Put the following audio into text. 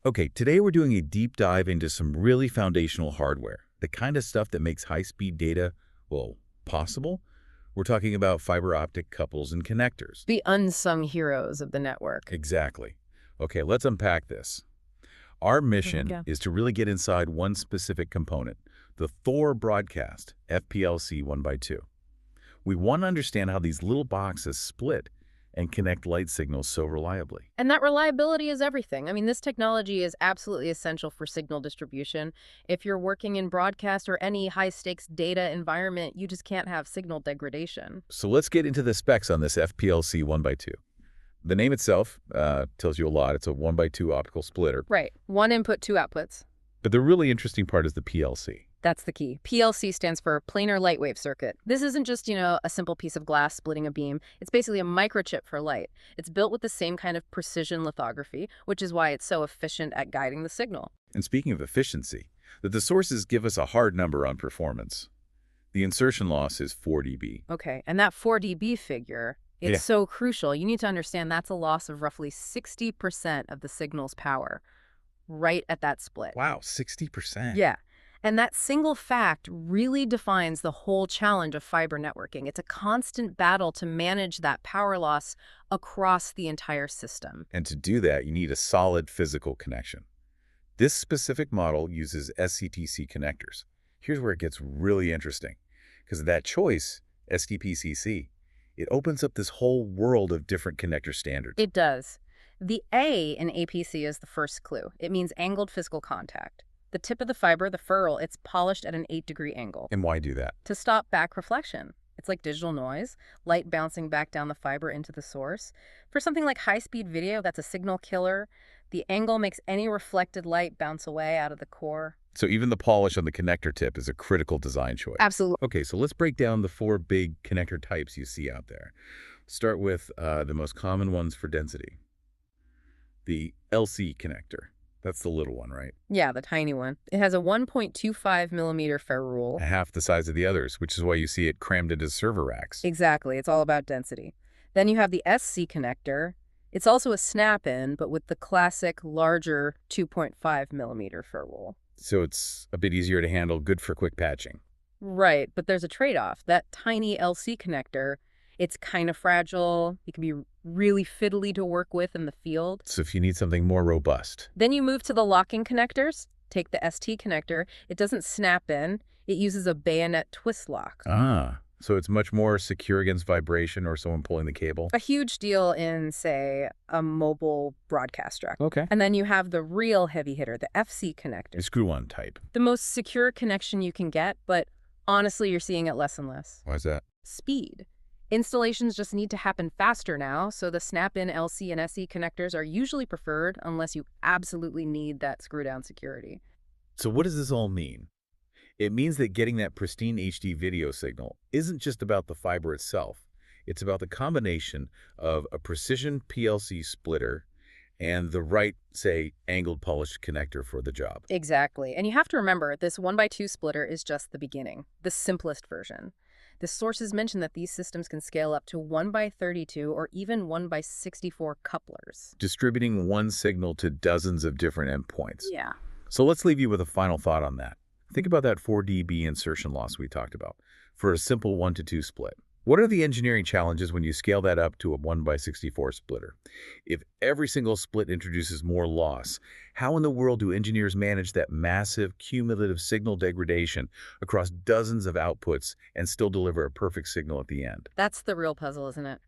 Okay, today we're doing a deep dive into some really foundational hardware, the kind of stuff that makes high-speed data, well, possible. We're talking about fiber optic couples and connectors. The unsung heroes of the network. Exactly. Okay, let's unpack this. Our mission Yeah. is to really get inside one specific component, the Thor broadcast, FPLC-1x2. We want to understand how these little boxes split and connect light signals so reliably. And that reliability is everything. I mean, this technology is absolutely essential for signal distribution. If you're working in broadcast or any high-stakes data environment, you just can't have signal degradation. So let's get into the specs on this FPLC-1x2. The name itself tells you a lot. It's a 1x2 optical splitter. Right. One input, two outputs. But the really interesting part is the PLC. That's the key. PLC stands for planar light wave circuit. This isn't just, a simple piece of glass splitting a beam. It's basically a microchip for light. It's built with the same kind of precision lithography, which is why it's so efficient at guiding the signal. And speaking of efficiency, the sources give us a hard number on performance. The insertion loss is 4 dB. Okay, and that 4 dB figure, it's so crucial. You need to understand that's a loss of roughly 60% of the signal's power right at that split. Wow, 60%. Yeah. And that single fact really defines the whole challenge of fiber networking. It's a constant battle to manage that power loss across the entire system. And to do that, you need a solid physical connection. This specific model uses SCTC connectors. Here's where it gets really interesting. Because of that choice, SDPCC, it opens up this whole world of different connector standards. It does. The A in APC is the first clue. It means angled physical contact. The tip of the fiber, the ferrule, it's polished at an 8-degree angle. And why do that? To stop back reflection. It's like digital noise, light bouncing back down the fiber into the source. For something like high-speed video, that's a signal killer. The angle makes any reflected light bounce away out of the core. So even the polish on the connector tip is a critical design choice. Absolutely. Okay, so let's break down the 4 big connector types you see out there. Start with the most common ones for density. The LC connector. That's the little one, right? Yeah, the tiny one. It has a 1.25 millimeter ferrule. Half the size of the others, which is why you see it crammed into server racks. Exactly. It's all about density. Then you have the SC connector. It's also a snap-in, but with the classic larger 2.5 millimeter ferrule. So it's a bit easier to handle, good for quick patching. Right, but there's a trade-off. That tiny LC connector, it's kind of fragile. It can be really fiddly to work with in the field. So if you need something more robust. Then you move to the locking connectors. Take the ST connector. It doesn't snap in. It uses a bayonet twist lock. Ah, so it's much more secure against vibration or someone pulling the cable. A huge deal in, say, a mobile broadcast rack. Okay. And then you have the real heavy hitter, the FC connector. The screw-on type. The most secure connection you can get, but honestly, you're seeing it less and less. Why is that? Speed. Installations just need to happen faster now, so the snap-in LC and SE connectors are usually preferred unless you absolutely need that screw-down security. So what does this all mean? It means that getting that pristine HD video signal isn't just about the fiber itself. It's about the combination of a precision PLC splitter and the right, say, angled polished connector for the job. Exactly. And you have to remember, this 1x2 splitter is just the beginning, the simplest version. The sources mention that these systems can scale up to 1x32 or even 1x64 couplers. Distributing one signal to dozens of different endpoints. Yeah. So let's leave you with a final thought on that. Think about that 4 dB insertion loss we talked about for a simple 1-to-2 split. What are the engineering challenges when you scale that up to a 1x64 splitter? If every single split introduces more loss, how in the world do engineers manage that massive cumulative signal degradation across dozens of outputs and still deliver a perfect signal at the end? That's the real puzzle, isn't it?